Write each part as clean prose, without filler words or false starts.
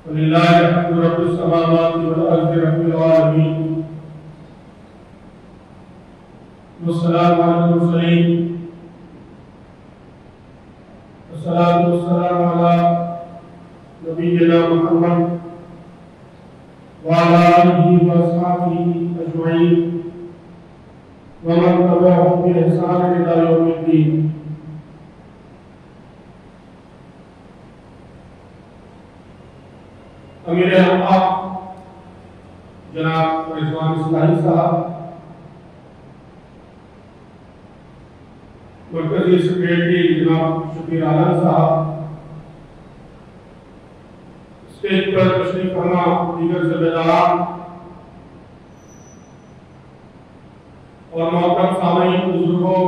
ولله الحمد رب السماوات والأرض رب العالمين والسلام على المرسلين والصلاة والسلام على نبينا محمد وعلى آله وأصحابه أجمعين ومن تبعهم بإحسان إلى يوم الدين. امیر اوقاف جناب رضوان اصلاحی صاحب، مرکزی سیکریٹری جناب شبیر عالم صاحب، اسٹیج پر تشریف فرما دیگر ذمہ داران اور محترم سامعین، بزرگوں،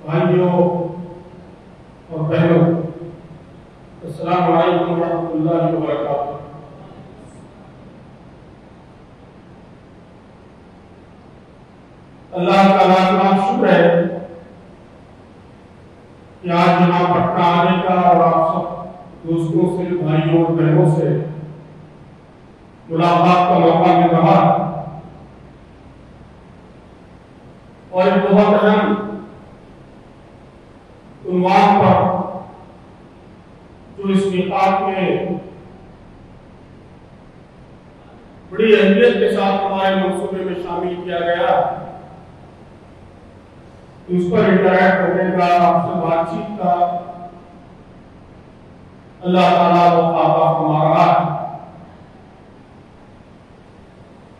بھائیوں اور بہنوں، السلام علیکم ورحمۃ اللہ وبرکاتہ۔ اللہ کا لاکھ شکر ہے کہ آج یہاں پٹنہ آنے کا اور آپ سب دوستوں سے، بھائیوں اور بہنوں سے ملاقات کا موقع مل رہا ہے، اور ایک بہت اہم عنوان پر جو اس میقات میں بڑی اہمیت کے ساتھ ہمارے منصوبے میں شامل کیا گیا، اس پر انٹریکٹ کرنے کا، آپ سے بات چیت کا اللہ تعالیٰ کو عطا فرما رہا ہے۔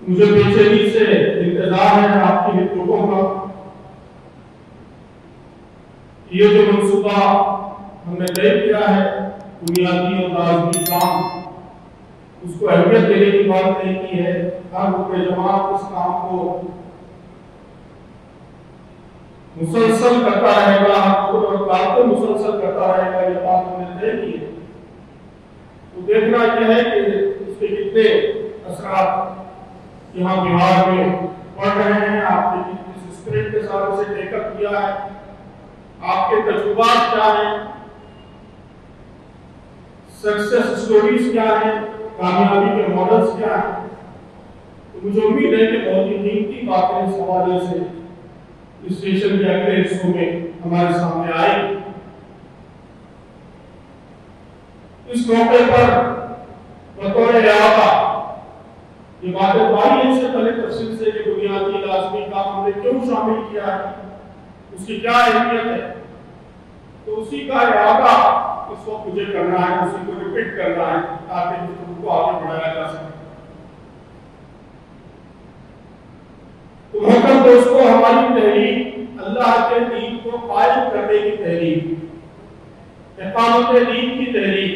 مجھے بے چینی سے انتظار ہے آپ کی رپورٹوں کا۔ یہ جو منصوبہ ہم نے طے کیا ہے، بنیادی اور لازمی کام، اس کو اہمیت دینے کی بات نہیں کی ہے۔ ہر رکن جماعت اس کام کو مسلسل کرتا رہے گا، اور کام کو مسلسل کرتا رہے گا، یہ بات ہم نے طے کی ہے۔ تو دیکھنا یہ ہے کہ اس کے کتنے اثرات یہاں بہار میں پڑ رہے ہیں، آپ نے کس اسپرٹ کے ساتھ اسے ٹیک اپ کیا ہے، آپ کے تجربات کیا ہیں، سکسیس سٹوریز کیا ہیں، کامیابی کے ماڈلز کیا ہیں۔ تو مجھے امید ہے کہ بہت ہی قیمتی باتیں اس حوالے سے اس سیشن کے اگلے حصوں میں ہمارے سامنے آئی۔ اس موقع پر بطور اعادہ یہ باتیں بھائی اس سے پہلے تفصیل سے کہ بنیادی لازمی کام ہم نے کیوں شامل کیا ہے، اس کی کیا اہمیت ہے، تو اسی کا اعادہ اس وقت مجھے کرنا ہے، اسی کو ریپیٹ کرنا ہے تاکہ گفتگو کو آگے بڑھایا جا سکے۔ تو محترم دوستو، ہماری تحریک اللہ کے دین کو قائم کرنے کی تحریک، اقامت دین کی تحریک،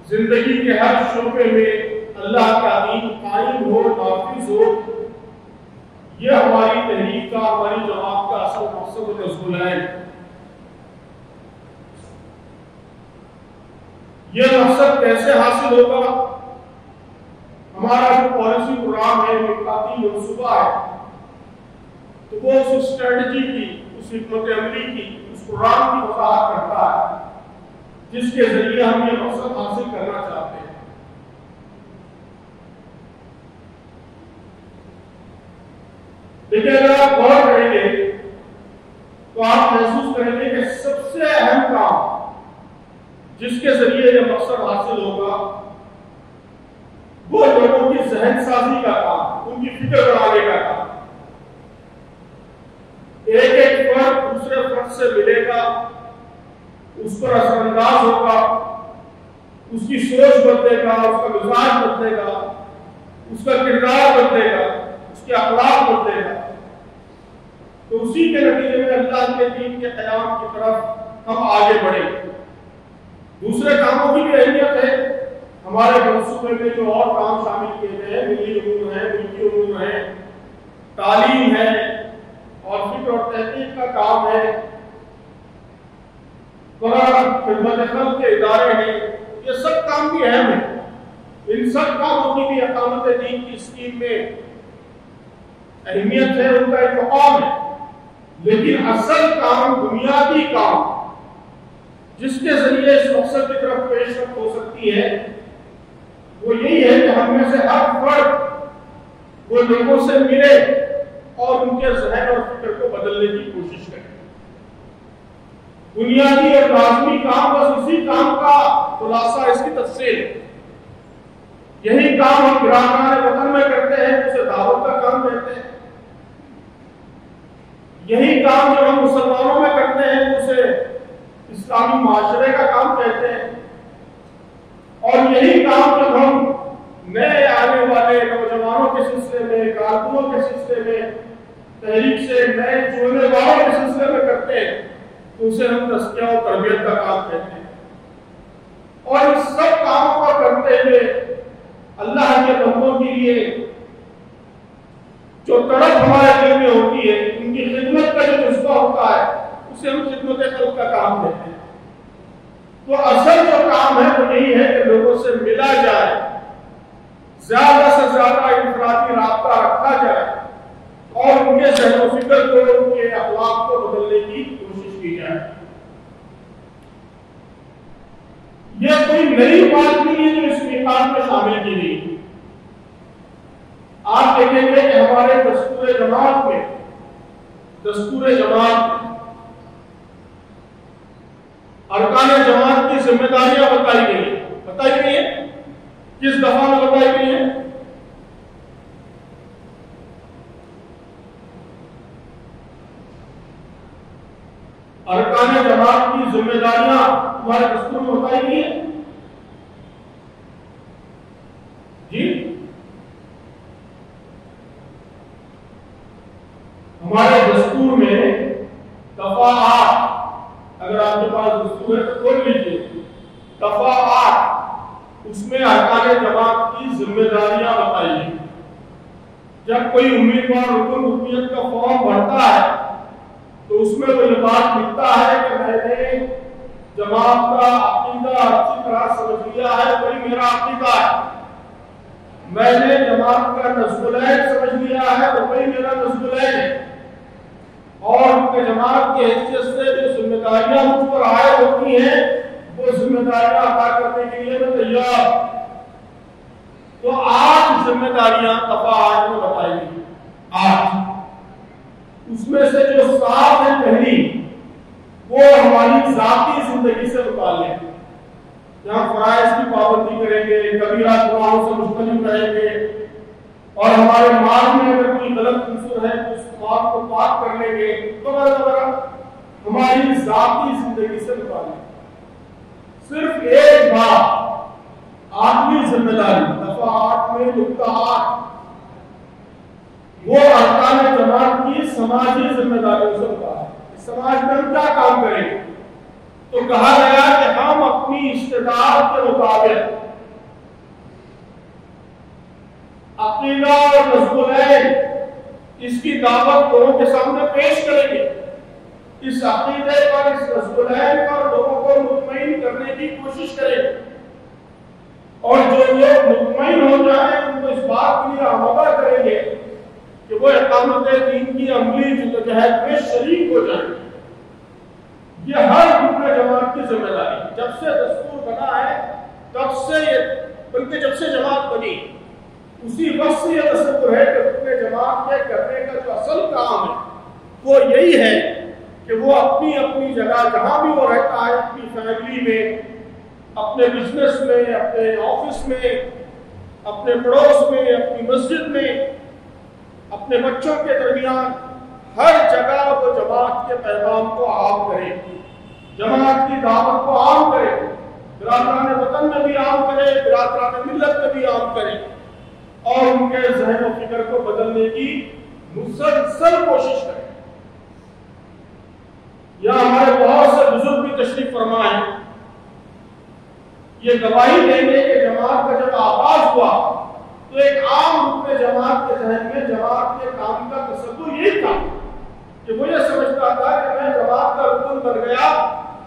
زندگی کے ہر شعبے میں اللہ کا دین قائم ہو، نافذ ہو، یہ ہماری تحریک کا، ہماری جماعت کا اصل مقصد و اصول ہے۔ یہ مقصد کیسے حاصل ہوگا؟ ہمارا جو پالیسی پروگرام ہے، میقاتی منصوبہ ہے، تو وہ اس اسٹریٹجی کی، اس حکمت عملی کی، اس پروگرام کی وضاحت کرتا ہے جس کے ذریعے ہم یہ مقصد حاصل کرنا چاہتے ہیں۔ لیکن اگر آپ غور کریں گے تو آپ محسوس کریں گے کہ سب سے اہم کام جس کے ذریعے یہ مقصد حاصل ہوگا وہ لوگوں کی ذہن سازی کا کام، ان کی فکر بنانے کا کام۔ ایک ایک فرد دوسرے فرد سے ملے گا، اس پر اثر انداز ہوگا، اس کی سوچ بدلے گا، اس کا مزاج بدلے گا، اس کا کردار بدلے گا، اس کے اخلاق بدلے گا، تو اسی کے نتیجے میں اللہ کے دین کے قیام کی طرف ہم آگے بڑھیں۔ دوسرے کاموں کی بھی اہمیت ہے، ہمارے منصوبے میں جو اور کام شامل کیے گئے ہیں، ملی امور ہے، ملکی امور ہے، تعلیم ہے، اور فکر اور تحقیق کا کام ہے، خدمت خلق کے ادارے ہیں، یہ سب کام بھی اہم ہیں۔ ان سب کاموں کی بھی اقامت دین کی اسکیم میں اہمیت ہے، ان کا ایک مقام ہے، لیکن اصل کام، بنیادی کام جس کے ذریعے اس مقصد کی طرف پیش اس وقت ہو سکتی ہے وہ یہی ہے کہ ہم میں سے ہر فرد وہ لوگوں سے ملے اور ان کے ذہن اور فکر کو بدلنے کی کوشش کرے. بنیادی اور لازمی کام بس اسی کام کا خلاصہ اس کی تفصیل ہے. یہی کام ہم گرامان وطن میں کرتے ہیں اسے دعوت کا کام کہتے ہیں. یہی کام جو ہم مسلمانوں میں کرتے ہیں اسے اسلامی معاشرے کا کام کہتے ہیں. اور یہی کام جب ہم نئے آنے والے نوجوانوں کے سلسلے میں کارکنوں کے سلسلے میں تحریک سے نئے جڑنے والوں کے سلسلے میں کرتے ہیں تو اسے ہم تزکیہ اور تربیت کا کام کہتے ہیں. اور ان سب کاموں کو کرتے ہوئے اللہ کے بندوں کے لیے جو تڑپ ہمارے دل میں ہوتی ہے ان کی خدمت کا جو جذبہ ہوتا ہے اسے ہم خدمت خلق کا کام کہتے ہیں. تو اصل جو کام ہے وہ یہی ہے کہ لوگوں سے ملا جائے, زیادہ سے زیادہ انفرادی رابطہ رکھا جائے اور ان کے ذہن و فکر کو ان کے اخلاق کو بدلنے کی کوشش کی جائے. یہ کوئی نئی بات نہیں ہے جو اس میقات میں شامل کی گئی. آپ دیکھیں گے کہ ہمارے دستور جماعت میں ارکان جماعت کی ذمہ داریاں بتائی گئی ہیں. کس دفعہ میں بتائی گئی ہیں؟ ارکان جماعت کی ذمہ داریاں ہمارے دستور میں بتائی گئی ہیں. جی ہمارے دستور میں دفعہ 8, اگر آپ کے پاس دستور ہے تو کھول لیجیے, دفعہ 8 اس میں ارکان جماعت کی ذمہ داریاں بتائی ہیں. جب کوئی امیدوار رکن رکنیت کا فارم بھرتا ہے تو اس میں وہ یہ بات لکھتا ہے کہ میں نے جماعت کا عقیدہ اچھی طرح سمجھ لیا ہے, وہی میرا عقیدہ ہے. میں نے جماعت کا نظم العین سمجھ لیا ہے, وہی میرا نظم العین ہے. اور ان کے جماعت کی حیثیت سے جو ذمہ داریاں مجھ پر عائد ہوتی ہیں وہ ذمہ داریاں ادا کرنے کے لیے میں تیار. تو 8 ذمہ داریاں دفعہ 8 میں بتائی گئی. 8 اس میں سے جو 7 ہیں پہلی وہ ہماری ذاتی زندگی سے متعلق ہے. یہاں فرائض کی پابندی کریں گے, کبیرہ گناہوں سے مجتنب رہیں گے, اور ہمارے مال میں اگر کوئی غلط عنصر ہے تو اس مال کو پاک کر لیں گے. تو ہماری ذاتی زندگی سے متعلق صرف ایک بات آدمی ذمہ داری دفعہ 8 میں نقطہ 8 وہ ارکان جماعت کی سماجی ذمہ داریوں سے ہوتا ہے. سماج میں ہم کیا کام کریں گے تو کہا گیا کہ ہم اپنی استطاعت کے مطابق عقیدہ اور نظم العین اس کی دعوت لوگوں کے سامنے پیش کریں گے. اس عقیدے پر, اس نظم العین پر لوگوں کو مطمئن کرنے کی کوشش کریں گے. اور جو لوگ مطمئن ہو جائیں ان کو اس بات کے لیے آمادہ کریں گے کہ وہ اقامت دین کی عملی جدوجہد میں شریک ہو جائیں. یہ ہر رکن جماعت کی ذمہ داری. جب سے دستور بنا ہے تب سے بلکہ جب سے جماعت بنی اسی وقت سے یہ تصور ہے کہ رکن جماعت کے کرنے کا جو اصل کام ہے وہ یہی ہے کہ وہ اپنی اپنی جگہ جہاں بھی وہ رہتا ہے, اپنی فیملی میں, اپنے بزنس میں, اپنے آفس میں, اپنے پڑوس میں, اپنی مسجد میں, اپنے بچوں کے درمیان ہر جگہ وہ جماعت کے پیغام کو عام کرے, جماعت کی دعوت کو عام کرے, برادران وطن میں بھی عام کرے, برادران ملت میں بھی عام کرے, اور ان کے ذہن و فکر کو بدلنے کی مسلسل کوشش کرے. یہاں ہمارے بہت سے بزرگ بھی تشریف فرما ہیں, یہ گواہی دیں گے کہ جماعت کا جب آغاز ہوا تو ایک عام رکن جماعت کے ذہن میں جماعت کے کام کا تصور یہی تھا کہ وہ یہ سمجھتا تھا کہ میں جماعت کا رکن بن گیا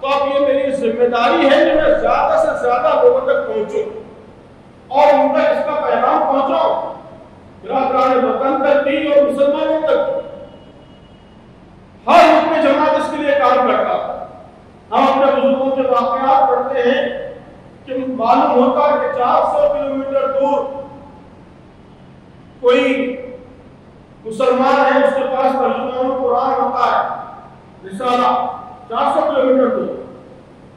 تو اب یہ میری ذمہ داری ہے کہ میں زیادہ سے زیادہ لوگوں تک پہنچوں اور ان تک اس کا پیغام پہنچاؤں, برادران وطن تک بھی اور مسلمانوں تک. ہر رکن جماعت اس کے لیے کام کرتا. ہم اپنے بزرگوں کے واقعات پڑھتے ہیں کہ معلوم ہوتا ہے کہ 400 کلومیٹر دور کوئی مسلمان ہے، اس کے پاس ترجمان قرآن ہوتا ہے، رسالہ 400 کلومیٹر دور.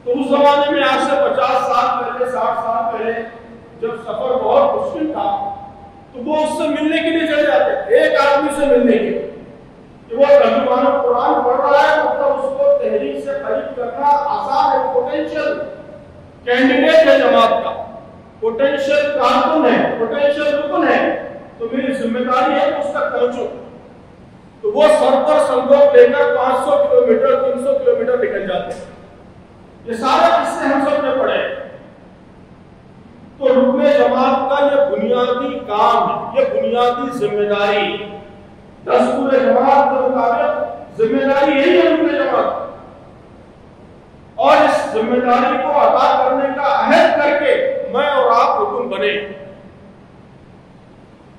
تو اس زمانے میں آج سے 50 سال پہلے 60 سال پہلے جب سفر بہت مشکل تھا تو وہ اس سے ملنے کے لیے چلے جاتے، ایک آدمی سے ملنے کے لیے کہ وہ ترجمان قرآن پڑھ رہا ہے، مطلب اس کو تحریک سے قریب کرنا آسان ہے. پوٹینشیل کینڈیڈیٹ ہے جماعت کا، پوٹینشیل کارکن ہے، پوٹینشیل رکن ہے، تو میری ذمہ داری ہے کہ اس تک پہنچوں. تو وہ سر پر صندوق لے کر 500 کلومیٹر 300 کلومیٹر نکل جاتے ہیں. یہ سارے قصے ہم سب نے پڑھے. تو رکن جماعت کا یہ بنیادی کام ہے، یہ بنیادی ذمہ داری، دستور جماعت کے مطابق ذمہ داری یہی ہے رکن جماعت. اور اس ذمہ داری کو ادا کرنے کا عہد کر کے میں اور آپ رکن بنے.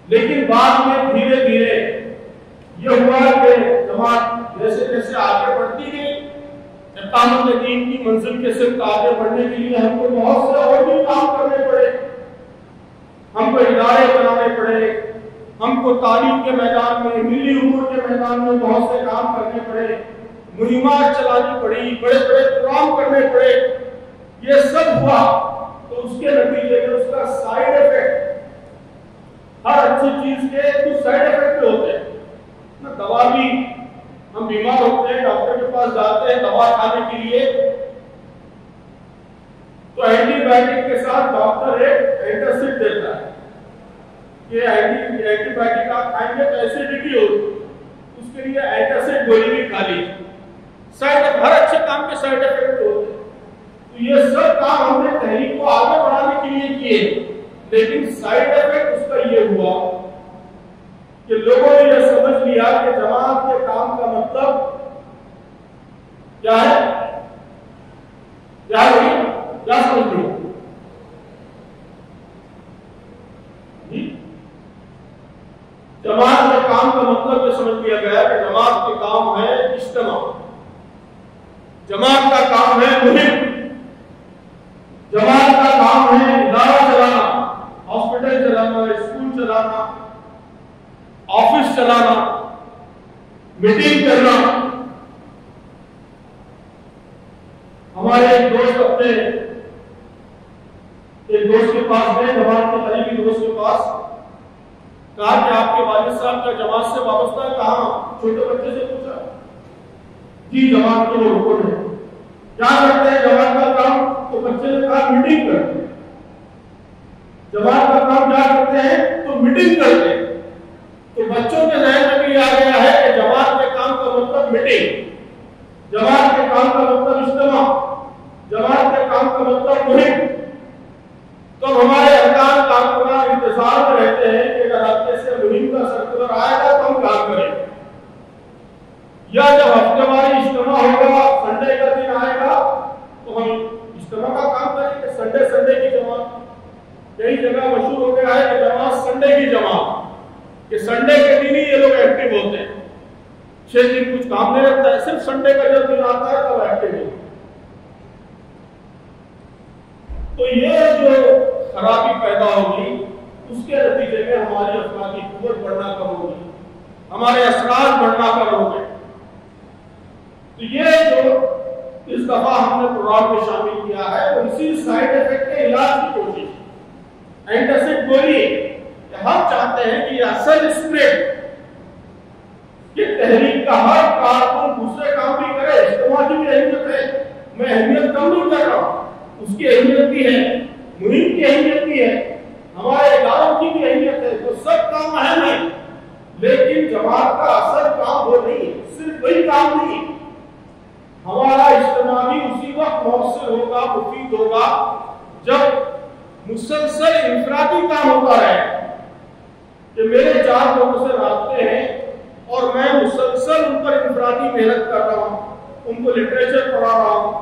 لیکن بعد میں دھیرے دھیرے یہ ہوا کہ جماعت جیسے جیسے آگے بڑھتی گئی، اقامت دین کی منزل کے سمت آگے بڑھنے کے لیے ہم کو بہت سے اور بھی کام کرنے پڑے. ہم کو ادارے بنانے پڑے، ہم کو تعلیم کے میدان میں، ملی امور کے میدان میں بہت سے کام کرنے پڑے، مہمات چلانی پڑی، بڑے بڑے پروگرام کرنے پڑے. یہ سب ہوا تو اس کے نتیجے میں اس کا سائیڈ ایفیکٹ، ہر اچھی چیز کے کچھ سائیڈ ایفیکٹ ہوتے ہیں نا. دوا بھی ہم بیمار ہوتے ہیں، ڈاکٹر کے پاس جاتے ہیں دوا کھانے کے لیے، تو اینٹی بائیوٹک کے ساتھ ڈاکٹر ایک اینٹاسڈ دیتا ہے کہ اینٹی بائیوٹک آپ کھائیں گے تو ایسیڈیٹی ہوگی، اس کے لیے اینٹاسڈ گولی بھی کھا لیجیے. ہر اچھے کام کے سائیڈ ایفیکٹ ہوتے ہیں. تو یہ سب کام ہم نے تحریک کو آگے بڑھانے کے لیے کیے، لیکن سائیڈ ایفیکٹ اس کا یہ ہوا کہ لوگوں نے یہ سمجھ لیا کہ جماعت کے کام کا مطلب کیا ہے، کیا سمجھ لو جماعت کے کام کا مطلب یہ سمجھ لیا گیا کہ جماعت کے کام ہے اجتماع، جماعت کا کام ہے مہم، جماعت کا کام ہے ادارہ چلانا، ہاسپٹل چلانا، اسکول چلانا، آفس چلانا، میٹنگ کرنا. ہمارے ایک دوست اپنے ایک دوست کے پاس گئے، جماعت کے قریبی دوست کے پاس، کہا کہ آپ کے والد صاحب کا جماعت سے وابستہ ہے؟ کہاں؟ چھوٹے بچے سے پوچھا. جی جماعت کے وہ رکن ہے. کیا کرتے ہیں جماعت کا کام؟ تو بچے نے کہا میٹنگ کرتے ہیں. جماعت کا کام کیا کرتے ہیں؟ تو میٹنگ کرتے ہیں. تو بچوں کے ذہن میں بھی آ گیا ہے کہ جماعت کے کام کا مطلب میٹنگ، جماعت کے کام کا مطلب اجتماع، جماعت کے کام کا مطلب مہم. تو ہمارے ارکان کارکنان انتظار میں رہتے ہیں کہ اگر ہفتے سے مہم کا سرکلر آئے گا تو ہم کام کریں، یا جب ہفتے واری اجتماع ہوگا، سنڈے کا دن آئے گا تو ہم اجتماع کا کام کریں گے. سنڈے کی جماعت کئی جگہ مشہور ہو گیا ہے کہ جماعت سنڈے کی جماعت، کہ سنڈے کے دن ہی یہ لوگ ایکٹیو ہوتے ہیں. 6 دن کچھ کام نہیں رہتا ہے، صرف سنڈے کا جب دن آتا ہے تب ایکٹیو ہوتے ہیں. تو یہ جو خرابی پیدا ہوگی اس کے نتیجے میں ہماری افرادی قوت بڑھنا کم ہوگی، ہمارے اثرات بڑھنا کم ہو گئے. تو یہ جو اس دفعہ ہم نے پروگرام میں شامل کیا ہے وہ اسی سائیڈ ایفیکٹ کے علاج کی کوشش. اینٹاسڈ گولی کہ ہم چاہتے ہیں کہ یہ اصل اسپرٹ کہ تحریک کا ہر کارکن دوسرے کام بھی کرے، اجتماع کی بھی اہمیت ہے. میں اہمیت کم نہیں کر رہا ہوں، اس کی اہمیت بھی ہے، مہم کی اہمیت بھی ہے، ہمارے اداروں کی بھی اہمیت ہے. تو سب کام اہم ہے، لیکن جماعت کا اصل کام وہ نہیں ہے، صرف وہی کام نہیں ہے. ہمارا اجتماع بھی اسی وقت مؤثر ہوگا، مفید ہوگا جب مسلسل انفرادی کام ہوتا ہے کہ میرے 4 لوگوں سے رابطے ہیں اور میں مسلسل ان پر انفرادی محنت کر رہا ہوں، ان کو لٹریچر پڑھا رہا ہوں،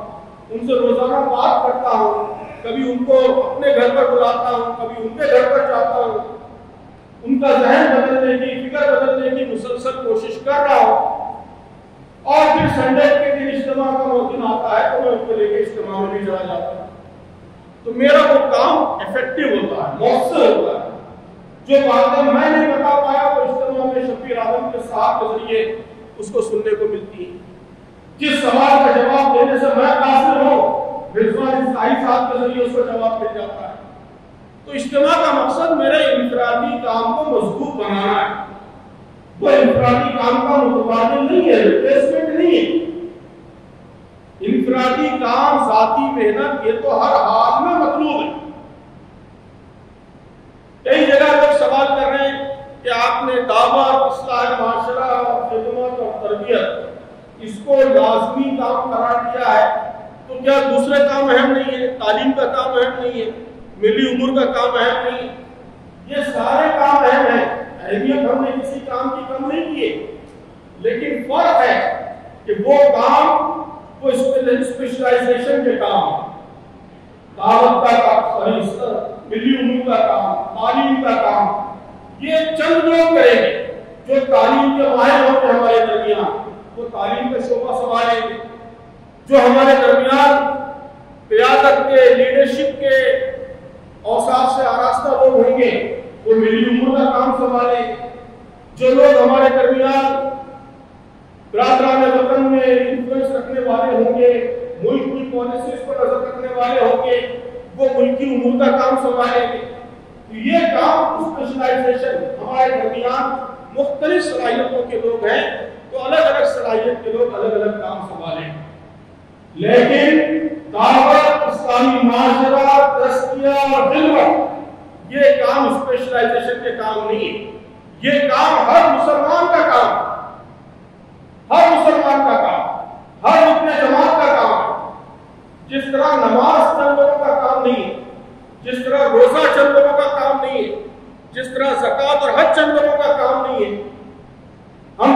ان سے روزانہ بات کرتا ہوں، کبھی ان کو اپنے گھر پر بلاتا ہوں، کبھی ان کے گھر پر جاتا ہوں، ان کا ذہن بدلنے کی، فکر بدلنے کی مسلسل کوشش کر رہا ہوں. اور پھر سنڈے کے دن اجتماع کا وہ دن آتا ہے تو میں ان کو لے کے اجتماع میں بھی چلا جاتا ہوں. تو میرا وہ کام ایفیکٹو ہوتا ہے، مؤثر ہوتا ہے۔ جو باتیں میں نہیں بتا پایا وہ اجتماع میں شبیر عالم کے صاحب کے ذریعے اس کو سننے کو ملتی ہے۔ جس سوال کا جواب دینے سے میں قاصر ہوں، رضوان اسلائی صاحب کے ذریعے اس کو جواب مل جاتا ہے۔ تو اجتماع کا مقصد میرے انفرادی کام کو مضبوط بنانا ہے، وہ انفرادی کام کا متبادل نہیں ہے، ریپلیسمنٹ نہیں ہے۔ انفرادی کام، ذاتی محنت، یہ تو ہر حال میں مطلوب ہے۔ کئی جگہ لوگ سوال کر رہے ہیں کہ آپ نے دعوت، اصلاح معاشرہ، خدمت اور تربیت اس کو لازمی کام قرار دیا ہے، تو کیا دوسرے کام اہم نہیں ہے؟ تعلیم کا کام اہم نہیں ہے؟ ملی امور کا کام اہم نہیں ہے؟ یہ سارے کام اہم ہیں، اہمیت ہم نے کسی کام کی کم نہیں کی ہے، لیکن فرق ہے کہ وہ کام وہ اسپیشلائزیشن کے کام، دعوت کا کام، ملی امور کا کام، تعلیم کا کام، یہ چند لوگ کریں گے جو تعلیم کے ماہر ہوں گے ہمارے درمیان، وہ تعلیم کا شعبہ سنبھالیں گے۔ جو ہمارے درمیان قیادت کے، لیڈرشپ کے اوصاف سے آراستہ لوگ ہوں گے وہ ملی امور کا کام سنبھالیں گے۔ جو لوگ ہمارے درمیان برادران وطن میں انفلوئنس رکھنے والے ہوں گے، ملک کی پالیسیز پر نظر رکھنے والے ہوں گے، وہ ملکی امور کا کام سنبھالیں گے۔ تو یہ کام اسپیشلائزیشن، ہمارے درمیان مختلف صلاحیتوں کے لوگ ہیں تو الگ الگ صلاحیت کے لوگ الگ الگ کام سنبھالیں گے۔ لیکن دعوت، اسلامی معاشرہ، تزکیہ اور خدمت یہ کام اسپیشلائزیشن کے کام نہیں ہے، یہ کام ہر مسلمان کا کام، ہر مسلمان کا کام، ہر رکن جماعت کا کام ہے۔ جس طرح نماز چند لوگوں کا کام نہیں ہے، جس طرح روزہ چند لوگوں کا کام نہیں ہے، جس طرح زکوٰۃ اور حج چند لوگوں کا کام نہیں ہے۔ ہم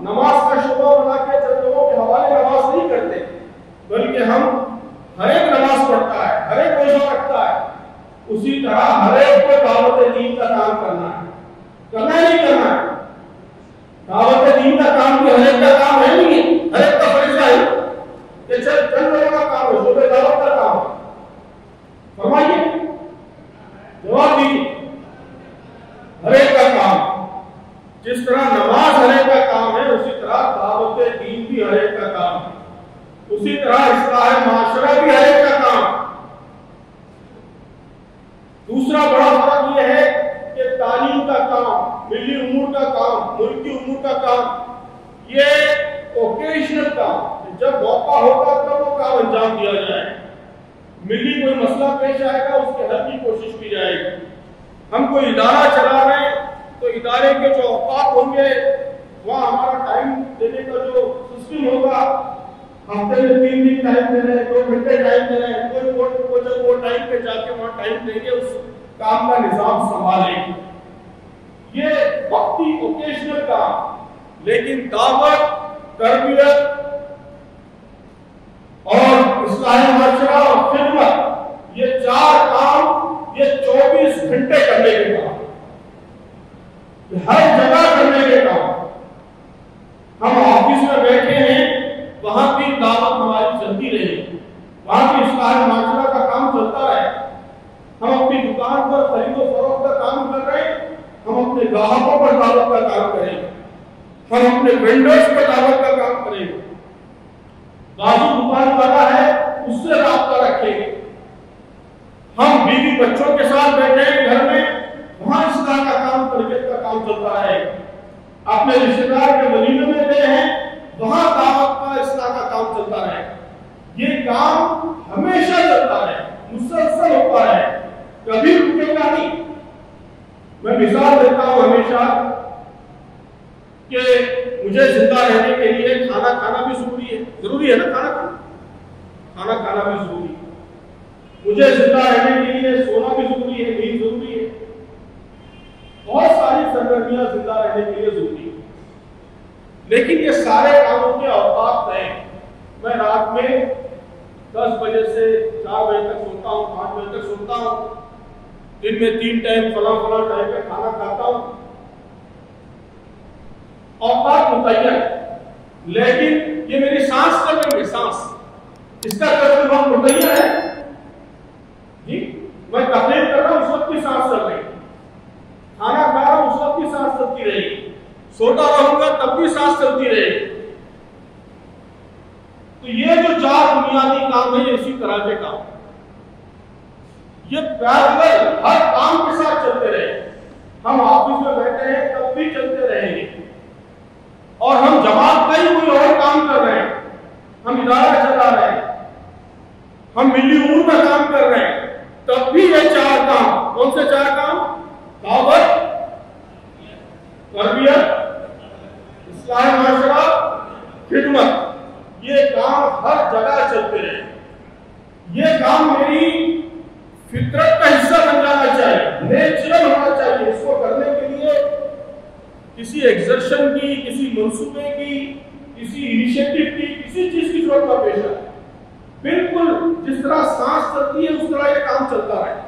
نماز کا شعبہ بنا کے چند لوگوں کے حوالے نماز نہیں کرتے، بلکہ ہم ہر ایک نماز پڑھتا ہے، ہر ایک روزہ رکھتا ہے، اسی طرح ہر ایک کو دعوت دین کا کام کرنا ہے، کرنا نہیں کرنا ہے۔ دعوت دین کا کام بھی ہر ایک کا کام ہے نہیں ہے، ہر ایک کا فریضہ ہے کہ چند لوگوں کا کام ہے، شعبہ دعوت کا کام ہے۔ فرمائیے، جواب دیجیے۔ ہر ایک کا کام، جس طرح نماز ہر ایک کا کام ہے اسی طرح دعوت دین بھی ہر ایک کا کام ہے، اسی طرح اصلاح معاشرہ بھی ہر ایک کا کام۔ دوسرا بڑا فرق یہ ہے کہ تعلیم کا کام، ملی امور کا کام، ملکی امور کا کام یہ اوکیشنل کام، جب موقع ہوگا تب وہ کام انجام دیا جائے۔ ملی کوئی مسئلہ پیش آئے گا اس کے حل کی کوشش کی جائے گی۔ ہم کوئی ادارہ چلا رہے ہیں تو ادارے کے جو اوقات ہوں گے وہاں ہمارا ٹائم دینے کا جو سسٹم ہوگا، ہفتے میں 3 دن ٹائم دے رہے ہیں، 2 گھنٹے ٹائم دے رہے ہیں، کوئی وہ ٹائم پہ جا کے وہاں ٹائم دیں گے، اس کام کا نظام سنبھالیں گے۔ یہ وقتی اوکیشنل کام، لیکن دعوت، تربیت اور اصلاح معاشرہ اور خدمت یہ 4 کام یہ 24 گھنٹے کرنے کے کام، ہر جگہ کرنے کے کام۔ ہم آفس میں بیٹھے ہیں وہاں بھی دعوت ہماری چلتی رہے، وہاں بھی اصلاح معاشرہ کا کام چلتا رہے۔ ہم اپنی دکان پر خرید و فروخت کا کام کر رہے ہیں، ہم اپنے گاہکوں پر دعوت کا کام کریں گے، ہم اپنے وینڈرز پر دعوت کا کام کریں گے۔ بازو دکان والا ہے اس سے رابطہ رکھیں گے۔ ہم بیوی بچوں کے ساتھ بیٹھے ہیں گھر میں، وہاں اصلاح کا کام، تربیت کا کام چلتا رہے۔ اپنے رشتے دار کے ولیمے میں گئے ہیں، وہاں دعوت کا، اصلاح کا کام چلتا رہے۔ یہ کام ہمیشہ چلتا رہے، مسلسل ہوتا رہے، کبھی رکے گا نہیں۔ میں مثال دیتا ہوں ہمیشہ کہ مجھے زندہ رہنے کے لیے کھانا کھانا بھی ضروری ہے، ضروری ہے نا کھانا کھانا، کھانا کھانا بھی ضروری ہے۔ مجھے زندہ رہنے کے لیے سونا بھی ضروری ہے، نیند ضروری ہے، بہت ساری سرگرمیاں زندہ رہنے کے لیے ضروری ہے، لیکن یہ سارے کاموں کے اوقات طے ہیں۔ میں رات میں 10 بجے سے 4 بجے تک سوتا ہوں، 5 بجے تک سوتا ہوں، دن میں 3 ٹائم فلاں ٹائم پہ کھانا کھاتا ہوں، اوقات متعین ہے، لیکن یہ میری سانس چل رہی ہے، سانس اس کا وقت متعین ہے، میں تقریر کر رہا ہوں اس وقت کی سانس چل رہی، کھانا کھا رہا ہوں اس وقت کی سانس چلتی رہے گی، سوتا رہوں گا تب بھی سانس چلتی رہے گی۔ تو یہ جو چار بنیادی کام ہے یہ اسی طرح کے کام، یہ پیرالل ہر کام کے ساتھ چلتے رہے۔ ہم آفس میں بیٹھے ہیں تب بھی چلتے رہیں گے، اور ہم جماعت کا ہی کوئی اور کام کر رہے ہیں، ہم ادارہ چلا رہے ہیں، ہم ملی امور میں کام کر رہے ہیں، تب بھی یہ چار کام، کون سے چار کام؟ دعوت، تربیت، اصلاح معاشرہ، خدمت، یہ کام ہر جگہ چلتے رہے۔ یہ کام میری فطرت کا حصہ بن جانا چاہیے، نیچرل ہونا چاہیے۔ اس کو کرنے کے لیے کسی ایگزرشن کی، کسی منصوبے کی، کسی انیشیٹو کی، کسی چیز کی ضرورت نہ پیش آئے۔ بالکل جس طرح سانس چلتی ہے اس طرح یہ کام چلتا رہے۔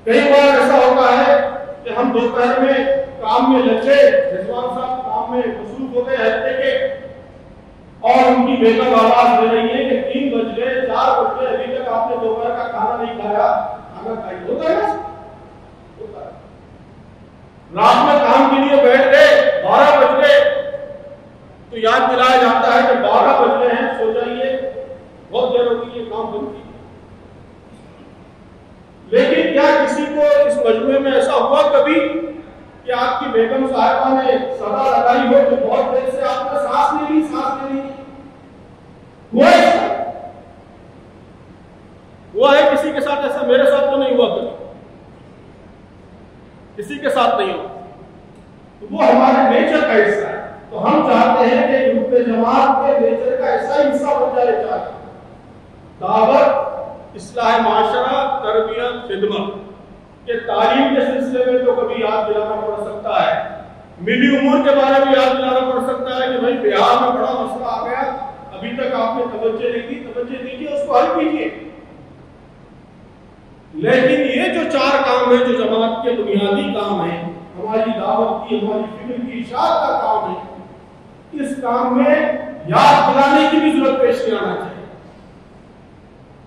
کئی بار ایسا ہوتا ہے کہ ہم دوپہر میں کام میں لگ گئے، رضوان صاحب کام میں مصروف ہو گئے ہفتے کے، اور ان کی بیگم آواز دے رہی ہے کہ 3 بج گئے، 4 بج گئے، ابھی تک آپ نے دوپہر کا کھانا نہیں کھایا، کھانا کھائیے۔ ہوتا ہے ہوتا ہے۔ رات میں کام کے لیے بیٹھ گئے، 12 بج گئے، تو یاد دلایا جاتا ہے کہ 12 بج گئے ہیں، سو جائیے، بہت دیر ہو گئی ہے، کام بند کیجیے۔ لیکن کیا کسی کو اس مجموعے میں ایسا ہوا کبھی کہ آپ کی بیگم صاحبہ نے صدا لگائی ہو کہ بہت دیر سے آپ نے سانس نہیں لی، سانس نہیں لی؟ ہوا ہے کسی کے ساتھ ایسا؟ میرے ساتھ تو نہیں ہوا کبھی، کسی کے ساتھ نہیں ہوا۔ تو وہ ہمارے نیچر کا حصہ ہے۔ تو ہم چاہتے ہیں کہ گروپ جماعت کے نیچر کا ایسا حصہ بن جائے، چاہتے دعوت، اصلاح معاشرہ، تربیت، خدمت۔ کہ تعلیم کے سلسلے میں تو کبھی یاد دلانا پڑ سکتا ہے، ملی امور کے بارے میں یاد دلانا پڑ سکتا ہے کہ بھائی بہار میں بڑا مسئلہ آ گیا، ابھی تک آپ نے توجہ نہیں دی، توجہ دیجیے، اس کو حل کیجیے۔ لیکن یہ جو چار کام ہیں جو جماعت کے بنیادی کام ہیں، ہماری دعوت کی، ہماری فکر کی اشاعت کا کام ہے، اس کام میں یاد دلانے کی بھی ضرورت پیش نہیں آنا چاہیے۔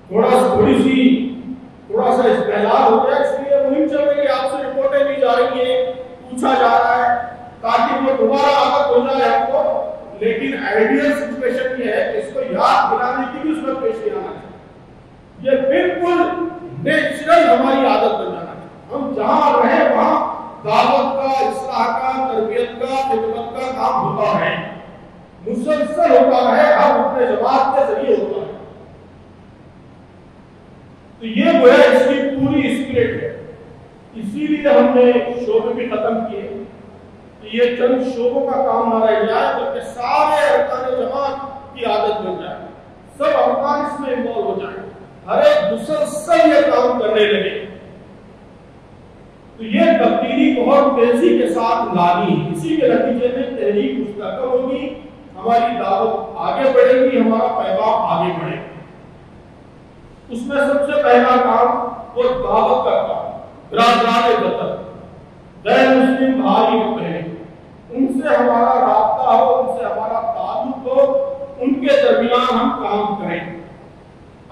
تھوڑا سا استعلال ہو گیا، اس لیے مہم چل رہی ہے، آپ سے رپورٹیں بھی جا رہی ہیں، پوچھا جا رہا ہے تاکہ وہ دوبارہ عادت ہو جائے ہم کو۔ لیکن آئیڈیل سچویشن یہ ہے کہ اس کو یاد دلانے کی بھی ضرورت پیش نہیں آنا چاہیے۔ یہ بالکل نیچرل ہماری عادت بن جانا چاہیے۔ ہم جہاں رہیں وہاں دعوت کا، اصلاح کا، تربیت کا، خدمت کا کام ہوتا ہے، مسلسل ہوتا ہے، ہر اپنے جماعت کے ذریعے ہوتا ہے۔ تو یہ وہ ہے اس کی پوری اسپرٹ ہے۔ اسی لیے ہم نے شعبے بھی ختم کیے کہ یہ چند شعبوں کا کام نہ رہ جائے بلکہ سارے ارکان جماعت کی عادت بن جائے، سب ارکان اس میں انوالو ہو جائیں، ہر ایک مسلسل یہ کام کرنے لگے۔ تو یہ تبدیلی بہت تیزی کے ساتھ لانی ہے۔ اسی کے نتیجے میں تحریک مستحکم ہوگی، ہماری دعوت آگے بڑھے گی، ہمارا پیغام آگے بڑھے گا۔ اس میں سب سے پہلا کام وہ دعوت کا کام، برادران وطن، غیر مسلم بھائی بہن، ان سے ہمارا رابطہ ہو، ان سے ہمارا تعلق ہو، ان کے درمیان ہم کام کریں۔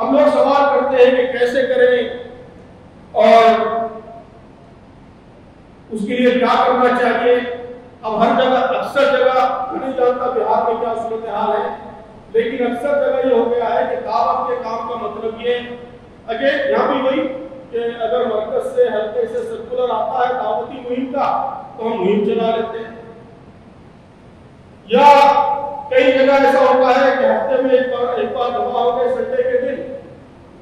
ہم لوگ سوال کرتے ہیں کہ کیسے کریں اور اس کے لیے کیا کرنا چاہیے۔ اب ہر جگہ، اکثر جگہ، میں نہیں جانتا بہار میں کیا صورتحال ہے، لیکن اکثر جگہ یہ ہو گیا ہے کہ دعوت کے کام کا مطلب یہ اگین یہاں بھی وہی کہ اگر مرکز سے، حلقے سے سرکولر آتا ہے دعوتی مہم کا تو ہم مہم چلا لیتے ہیں، یا کئی جگہ ایسا ہوتا ہے کہ ہفتے میں ایک بار دفعہ ہو گئے سنڈے کے دن،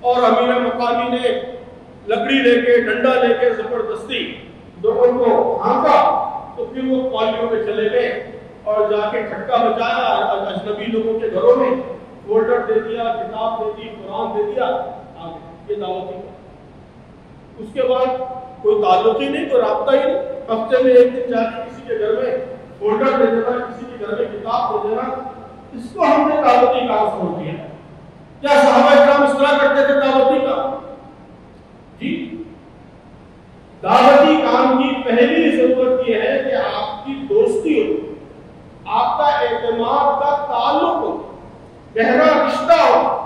اور امیر مقامی نے لکڑی لے کے، ڈنڈا لے کے زبردستی لوگوں کو ہانکا، تو پھر وہ کالونیوں میں چلے گئے اور جا کے ٹھٹکا بچایا، اجنبی لوگوں کے گھروں میں فولڈر دے دیا، کتاب دے دی، قرآن دے دیا، یہ دعوتی کا۔ اس کے بعد کوئی تعلق ہی نہیں، کوئی رابطہ ہی نہیں، ہفتے میں ایک دن جا کے کسی کے گھر میں فولڈر دے دینا، کسی کے گھر میں کتاب دے دینا، اس کو ہم نے دعوتی کام سمجھ لیا۔ کیا صحابہ کرام اس طرح کرتے تھے دعوتی کام؟ جی، دعوتی کام کی پہلی ضرورت یہ ہے کہ آپ کی دوستی ہو، آپ کا اعتماد کا تعلق ہو، گہرا رشتہ ہو۔